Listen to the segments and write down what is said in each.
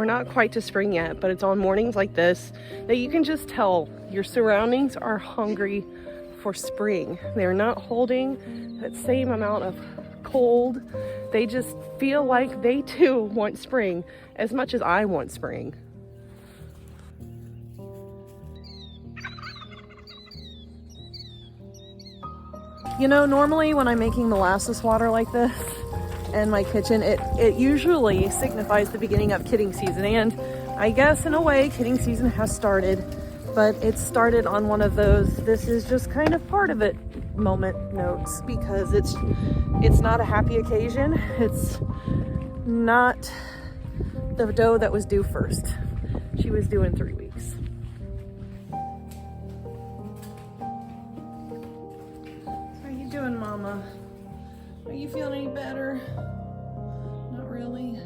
We're not quite to spring yet, but it's on mornings like this that you can just tell your surroundings are hungry for spring. They're not holding that same amount of cold. They just feel like they too want spring as much as I want spring. You know, normally when I'm making molasses water like this in my kitchen, it usually signifies the beginning of kidding season. And I guess in a way, kidding season has started, but it started on one of those, this is just kind of part of it moment notes, because it's not a happy occasion. It's not the doe that was due first. She was due in 3 weeks. How you doing, Mama? Are you feeling any better? Not really.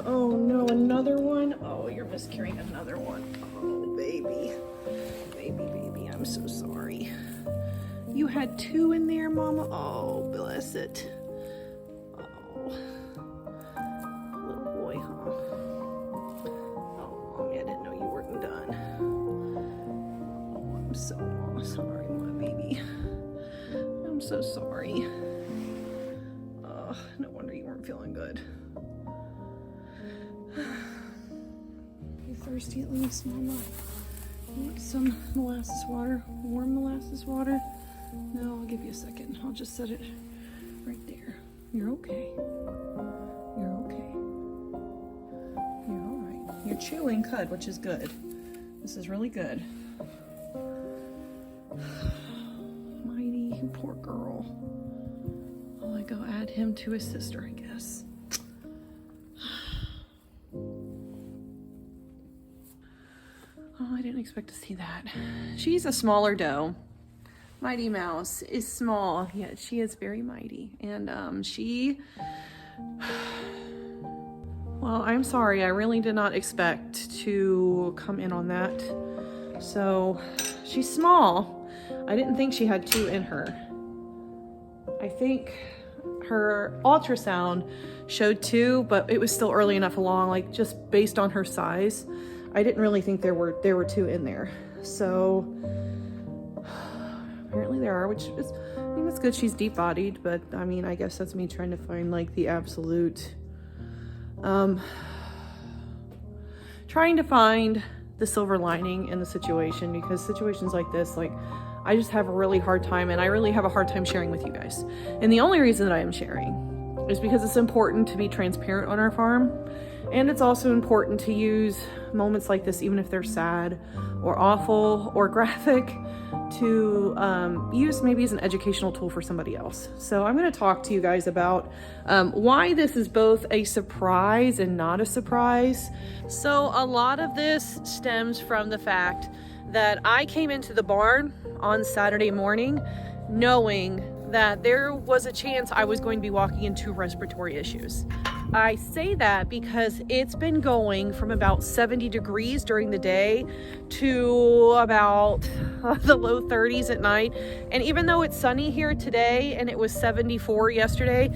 Oh no, another one? Oh, you're miscarrying another one. Oh, baby. Baby, I'm so sorry. You had 2 in there, Mama? Oh, bless it. Oh. Little boy, huh? Oh, Mommy, I didn't know you weren't done. Oh, I'm so sorry, my baby. I'm so sorry. Oh, no wonder you weren't feeling good. You thirsty at least, Mama? You want some molasses water? Warm molasses water? No, I'll give you a second. I'll just set it right there. You're okay. You're okay. You're all right. You're chewing cud, which is good. This is really good. Mighty, poor girl. I'll go add him to his sister, I guess. Oh, I didn't expect to see that. She's a smaller doe. Mighty Mouse is small, yet she is very mighty. And well, I'm sorry. I really did not expect to come in on that. So she's small. I didn't think she had 2 in her. I think her ultrasound showed 2, but it was still early enough along, like just based on her size. I didn't really think there were 2 in there. So apparently there are, which is, I mean, that's good. She's deep bodied, but I mean, I guess that's me trying to find like the absolute, trying to find the silver lining in the situation, because situations like this, like, I just have a really hard time, and I really have a hard time sharing with you guys. And the only reason that I am sharing is because it's important to be transparent on our farm. And it's also important to use moments like this, even if they're sad or awful or graphic, to use maybe as an educational tool for somebody else. So I'm going to talk to you guys about why this is both a surprise and not a surprise. So a lot of this stems from the fact that I came into the barn on Saturday morning knowing that there was a chance I was going to be walking into respiratory issues. I say that because it's been going from about 70 degrees during the day to about the low 30s at night. And even though it's sunny here today and it was 74 yesterday,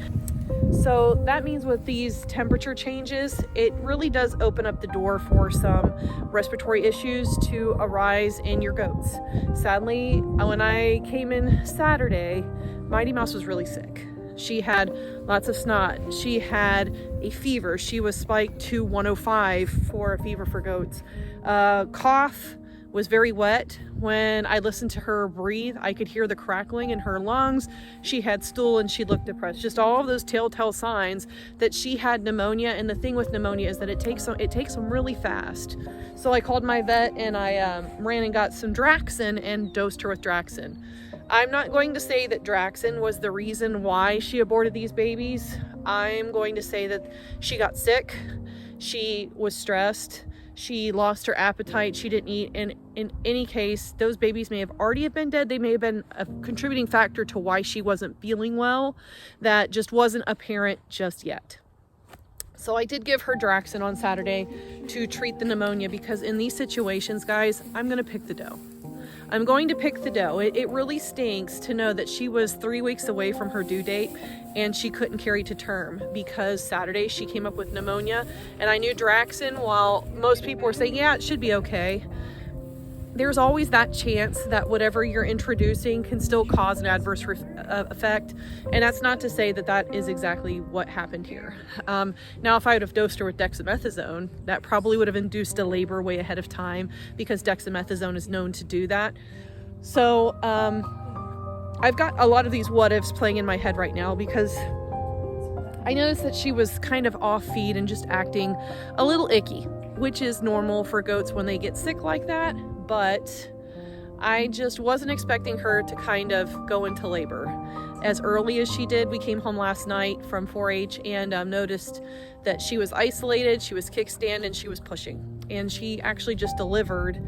so that means with these temperature changes, it really does open up the door for some respiratory issues to arise in your goats. Sadly, when I came in Saturday, Mighty Mouse was really sick. She had lots of snot. She had a fever. She was spiked to 105 for a fever for goats. Cough, was very wet. When I listened to her breathe, I could hear the crackling in her lungs. She had stool and she looked depressed. Just all of those telltale signs that she had pneumonia. And the thing with pneumonia is that it takes them really fast. So I called my vet and I ran and got some Draxin and dosed her with Draxin. I'm not going to say that Draxin was the reason why she aborted these babies. I'm going to say that she got sick. She was stressed. She lost her appetite. She didn't eat. And in any case, those babies may have already been dead. They may have been a contributing factor to why she wasn't feeling well. That just wasn't apparent just yet. So I did give her Draxin on Saturday to treat the pneumonia, because in these situations, guys, I'm going to pick the doe. I'm going to pick the dough. It really stinks to know that she was 3 weeks away from her due date and she couldn't carry to term because Saturday she came up with pneumonia. And I knew Draxon, while most people were saying, yeah, it should be okay, there's always that chance that whatever you're introducing can still cause an adverse effect. And that's not to say that that is exactly what happened here. Now, if I would have dosed her with dexamethasone, that probably would have induced a labor way ahead of time because dexamethasone is known to do that. So I've got a lot of these what ifs playing in my head right now because I noticed that she was kind of off feed and just acting a little icky, which is normal for goats when they get sick like that. But I just wasn't expecting her to kind of go into labor as early as she did. We came home last night from 4-H and noticed that she was isolated, she was kickstand, and she was pushing. And she actually just delivered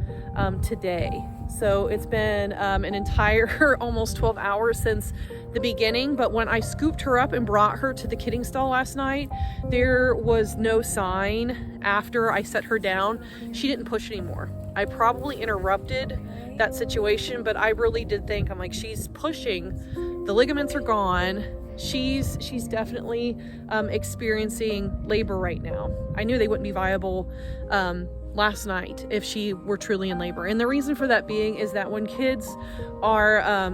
today. So it's been an entire almost 12 hours since the beginning. But when I scooped her up and brought her to the kidding stall last night, there was no sign after I set her down. She didn't push anymore. I probably interrupted that situation, but I really did think, I'm like, she's pushing, the ligaments are gone, she's definitely experiencing labor right now. I knew they wouldn't be viable last night if she were truly in labor. And the reason for that being is that when kids are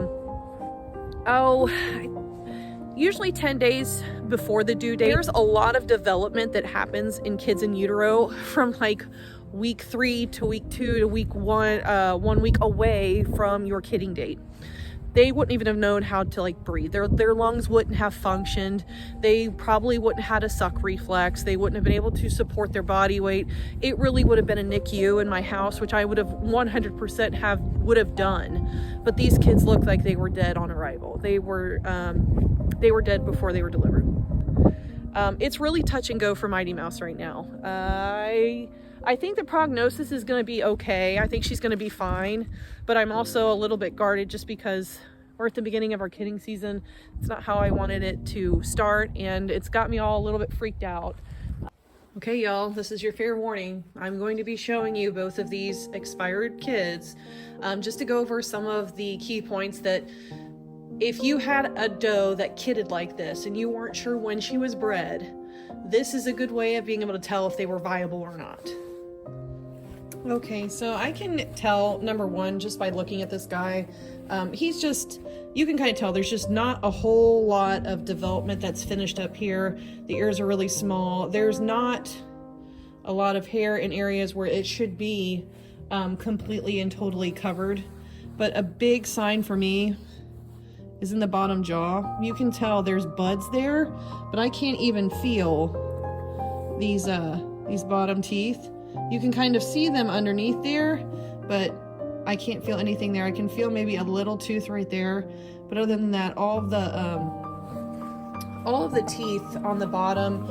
usually 10 days before the due date, there's a lot of development that happens in kids in utero from like week 3 to week 2 to week 1, 1 week away from your kidding date. They wouldn't even have known how to like breathe. Their lungs wouldn't have functioned. They probably wouldn't have had a suck reflex. They wouldn't have been able to support their body weight. It really would have been a NICU in my house, which I would have 100% would have done. But these kids looked like they were dead on arrival. They were dead before they were delivered. It's really touch and go for Mighty Mouse right now. I think the prognosis is going to be okay. I think she's going to be fine, but I'm also a little bit guarded just because we're at the beginning of our kidding season. It's not how I wanted it to start, and it's got me all a little bit freaked out. Okay, y'all, this is your fair warning. I'm going to be showing you both of these expired kids just to go over some of the key points that if you had a doe that kidded like this and you weren't sure when she was bred, this is a good way of being able to tell if they were viable or not. Okay, so I can tell, number one, just by looking at this guy, you can kind of tell there's just not a whole lot of development that's finished up here. The ears are really small. There's not a lot of hair in areas where it should be completely and totally covered. But a big sign for me is in the bottom jaw. You can tell there's buds there, but I can't even feel these bottom teeth. You can kind of see them underneath there, but I can't feel anything there. I can feel maybe a little tooth right there, but other than that, all of the teeth on the bottom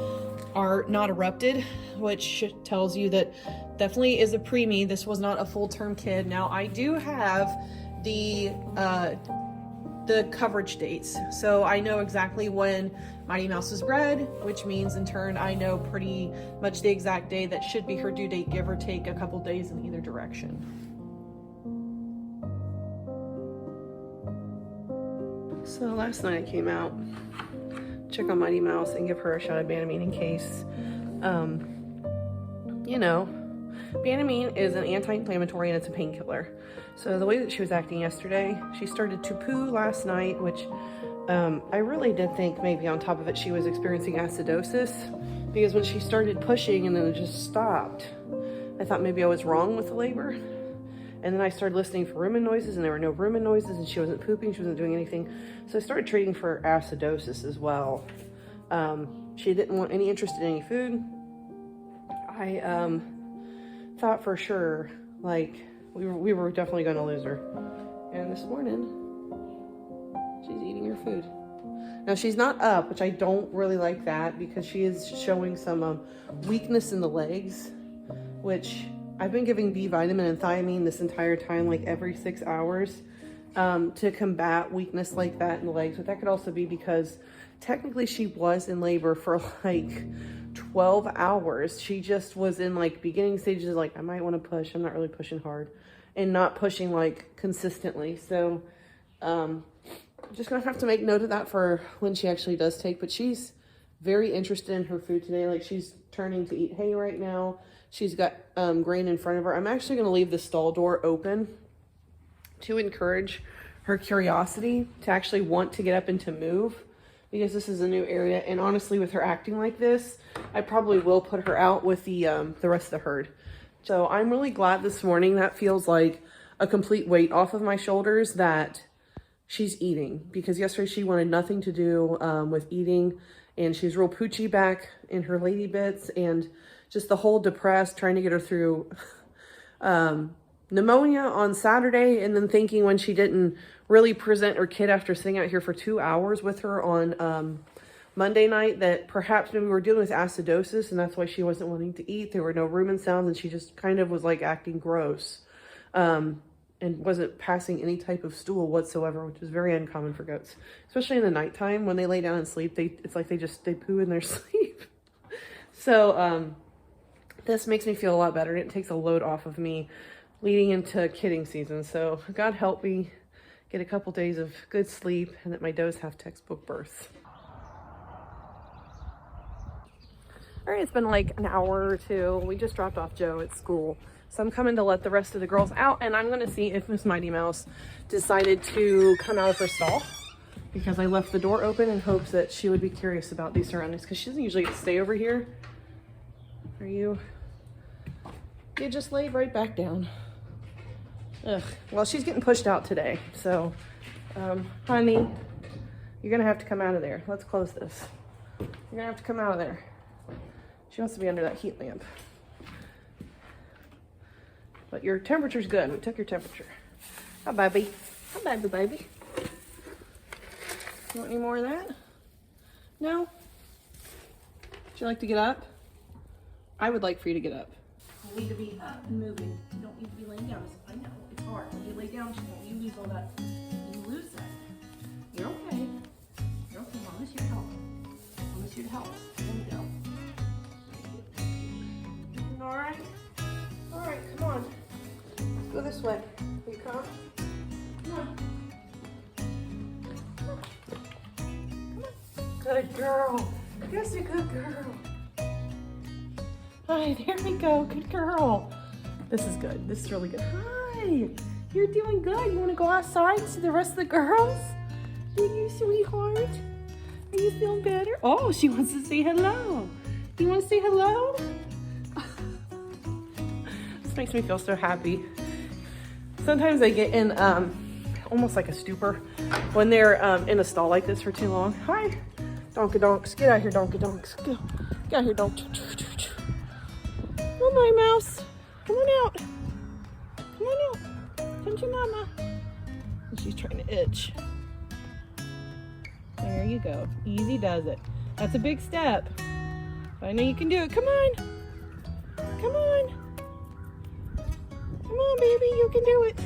are not erupted, which tells you that definitely is a preemie. This was not a full-term kid. Now I do have the coverage dates, so I know exactly when Mighty Mouse was bred, which means in turn I know pretty much the exact day that should be her due date, give or take a couple days in either direction. So last night I came out, check on Mighty Mouse and give her a shot of Banamine in case, you know, Banamine is an anti-inflammatory and it's a painkiller. So the way that she was acting yesterday, she started to poo last night, which I really did think maybe on top of it she was experiencing acidosis, because when she started pushing and then it just stopped, I thought maybe I was wrong with the labor. And then I started listening for rumen noises and there were no rumen noises and she wasn't pooping, she wasn't doing anything. So I started treating for acidosis as well. She didn't want any interest in any food. I thought for sure, like, we were definitely going to lose her. And this morning, she's eating her food. Now she's not up, which I don't really like that because she is showing some weakness in the legs, which I've been giving B vitamin and thiamine this entire time, like every 6 hours, to combat weakness like that in the legs. But that could also be because technically she was in labor for like 12 hours. She just was in like beginning stages, like I might want to push, I'm not really pushing hard. and not pushing like consistently. So just gonna have to make note of that for when she actually does take. But she's very interested in her food today. Like, she's turning to eat hay right now. She's got grain in front of her. I'm actually gonna leave the stall door open to encourage her curiosity to actually want to get up and to move, because this is a new area. And honestly, with her acting like this, I probably will put her out with the rest of the herd. So I'm really glad this morning. That feels like a complete weight off of my shoulders that she's eating, because yesterday she wanted nothing to do with eating, and she's real poochy back in her lady bits, and just the whole depressed, trying to get her through pneumonia on Saturday, and then thinking when she didn't really present her kid after sitting out here for 2 hours with her on Monday night that perhaps maybe we were dealing with acidosis, and that's why she wasn't wanting to eat. There were no rumen sounds, and she just kind of was like acting gross and wasn't passing any type of stool whatsoever, which is very uncommon for goats, especially in the nighttime when they lay down and sleep. It's like they poo in their sleep. So this makes me feel a lot better, and it takes a load off of me leading into kidding season. So God help me get a couple days of good sleep, and that my does have textbook births. All right, it's been like an hour or two. We just dropped off Joe at school. So I'm coming to let the rest of the girls out, and I'm gonna see if Miss Mighty Mouse decided to come out of her stall, because I left the door open in hopes that she would be curious about these surroundings, because she doesn't usually stay over here. You just laid right back down. Ugh. Well, she's getting pushed out today. So, honey, you're gonna have to come out of there. Let's close this. You're gonna have to come out of there. She wants to be under that heat lamp. But your temperature's good. We took your temperature. Hi, baby. Hi, baby. You want any more of that? No? Would you like to get up? I would like for you to get up. You need to be up and moving. You don't need to be laying down. I know, it's hard. When you lay down, you lose all that. You lose that. You're okay. You're okay. Mama's here to help. Mama's here to help. There we go. All right? All right, come on. Let's go this way. Will you come? Come on. Come on. Good girl. Yes, a good girl. Hi, there we go. Good girl. This is good. This is really good. Hi. You're doing good. You want to go outside and see the rest of the girls? Do you, sweetheart? Are you feeling better? Oh, she wants to say hello. Do you want to say hello? This makes me feel so happy. Sometimes I get in almost like a stupor when they're in a stall like this for too long. Hi, donkey donks. Get out here, donkey donks. Get out here, donkey. Come on, my mouse. Come on out. Come on out. Come to mama. And she's trying to itch. There you go. Easy does it. That's a big step. But I know you can do it. Come on. Come on. Come on, baby. You can do it.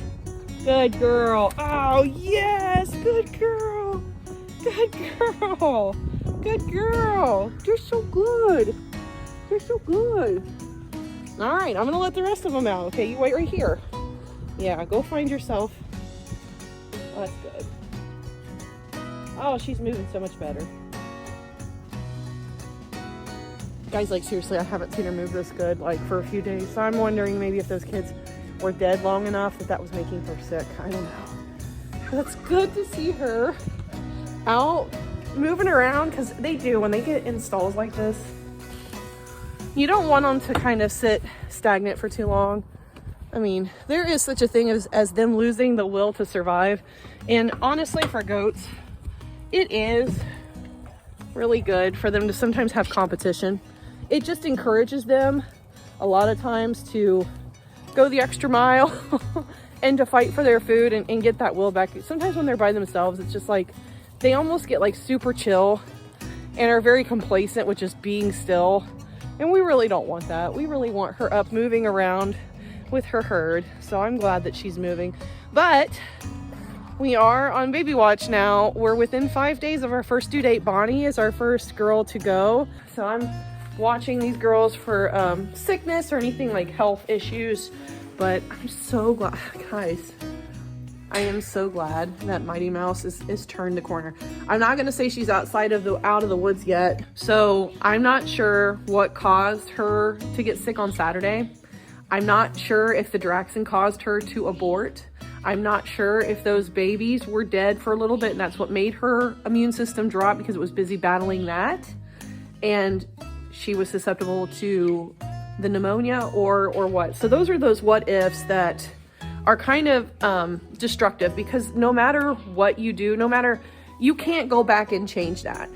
Good girl. Oh, yes. Good girl. Good girl. Good girl. You're so good. You're so good. All right. I'm going to let the rest of them out. Okay. You wait right here. Yeah. Go find yourself. Oh, that's good. Oh, she's moving so much better. Guys, like seriously, I haven't seen her move this good like for a few days. So I'm wondering maybe if those kids were dead long enough that was making her sick. I don't know. But it's good to see her out moving around, because they do, when they get in stalls like this, you don't want them to kind of sit stagnant for too long. I mean, there is such a thing as them losing the will to survive. And honestly, for goats, it is really good for them to sometimes have competition. It just encourages them a lot of times to go the extra mile and to fight for their food and get that will back. Sometimes when they're by themselves, it's just like they almost get like super chill and are very complacent with just being still. And we really don't want that. We really want her up moving around with her herd. So I'm glad that she's moving. But we are on baby watch now. We're within 5 days of our first due date. Bonnie is our first girl to go. So I'm watching these girls for sickness or anything like health issues But I'm so glad, guys, I am so glad that Mighty Mouse is turned the corner. I'm not gonna say she's out of the woods yet. So I'm not sure what caused her to get sick on Saturday. I'm not sure if the Dachshund caused her to abort. I'm not sure if those babies were dead for a little bit and that's what made her immune system drop because it was busy battling that. And she was susceptible to the pneumonia or what. So those are those what ifs that are kind of destructive, because no matter what you do, you can't go back and change that.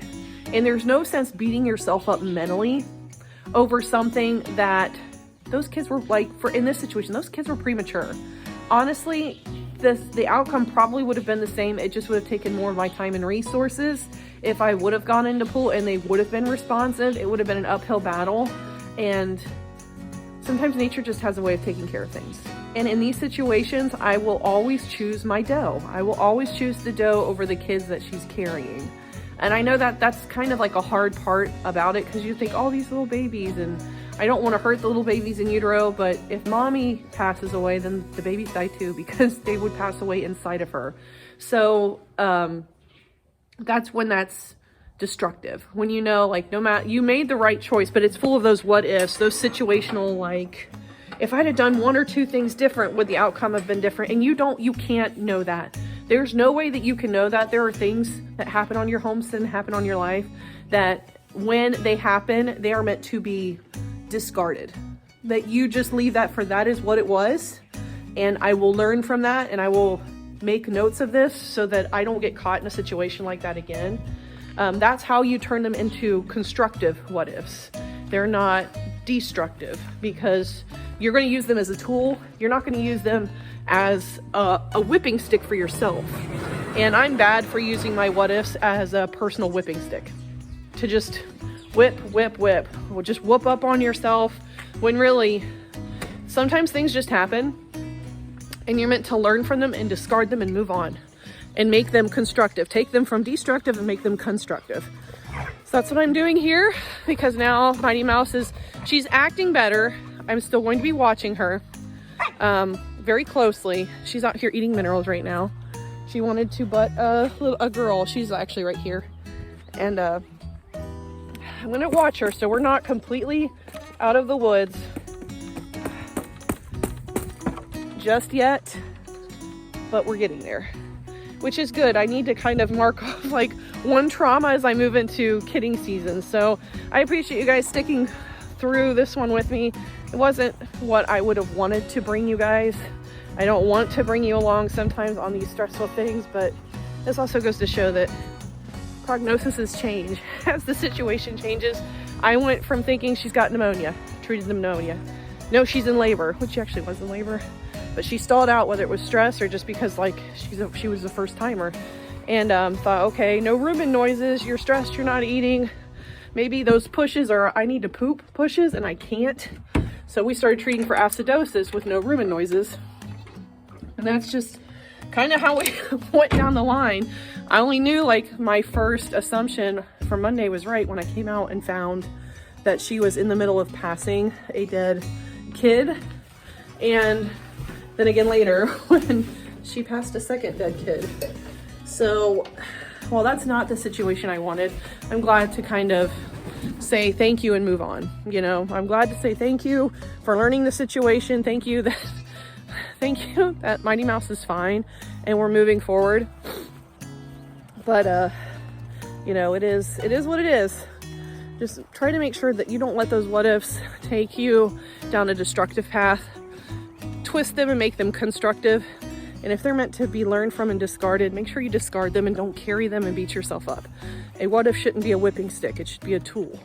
And there's no sense beating yourself up mentally over something that those kids were like, in this situation, those kids were premature. Honestly, the outcome probably would have been the same. It just would have taken more of my time and resources. If I would have gone into pool and they would have been responsive, it would have been an uphill battle. And sometimes nature just has a way of taking care of things. And in these situations, I will always choose my doe. I will always choose the doe over the kids that she's carrying. And I know that that's kind of like a hard part about it, because you think, oh, these little babies, and I don't want to hurt the little babies in utero, but if mommy passes away, then the babies die too, because they would pass away inside of her. So that's when that's destructive. When you know, like, no matter, you made the right choice, but it's full of those what ifs, those situational, like, if I'd have done one or two things different, would the outcome have been different? And you can't know that. There's no way that you can know that. There are things that happen on your homestead and happen on your life that when they happen, they are meant to be discarded. That you just leave that for that is what it was. And I will learn from that, and I will make notes of this so that I don't get caught in a situation like that again. That's how you turn them into constructive what ifs. They're not destructive, because you're going to use them as a tool. You're not going to use them as a whipping stick for yourself. And I'm bad for using my what ifs as a personal whipping stick to just whip, or just whoop up on yourself, when really sometimes things just happen and you're meant to learn from them and discard them and move on and make them constructive. Take them from destructive and make them constructive. So that's what I'm doing here, because now Mighty Mouse she's acting better. I'm still going to be watching her very closely. She's out here eating minerals right now. She wanted to butt a girl. She's actually right here. And I'm gonna watch her so we're not completely out of the woods just yet, but we're getting there, which is good. I need to kind of mark off like one trauma as I move into kidding season. So I appreciate you guys sticking through this one with me. It wasn't what I would have wanted to bring you guys. I don't want to bring you along sometimes on these stressful things, but this also goes to show that prognoses change as the situation changes. I went from thinking she's got pneumonia, treated the pneumonia. No, she's in labor, which she actually was in labor, but she stalled out, whether it was stress or just because like she was a first timer. And thought, okay, no rumen noises, you're stressed, you're not eating. Maybe those pushes are, I need to poop pushes and I can't. So we started treating for acidosis with no rumen noises. And that's just kind of how we went down the line. I only knew like my first assumption for Monday was right when I came out and found that she was in the middle of passing a dead kid. And then again later when she passed a second dead kid. So, well, that's not the situation I wanted. I'm glad to kind of say thank you and move on. You know, I'm glad to say thank you for learning the situation. Thank you that Mighty Mouse is fine and we're moving forward. But, you know, it is what it is. Just try to make sure that you don't let those what ifs take you down a destructive path. Twist them and make them constructive. And if they're meant to be learned from and discarded, make sure you discard them and don't carry them and beat yourself up. A what if shouldn't be a whipping stick. It should be a tool.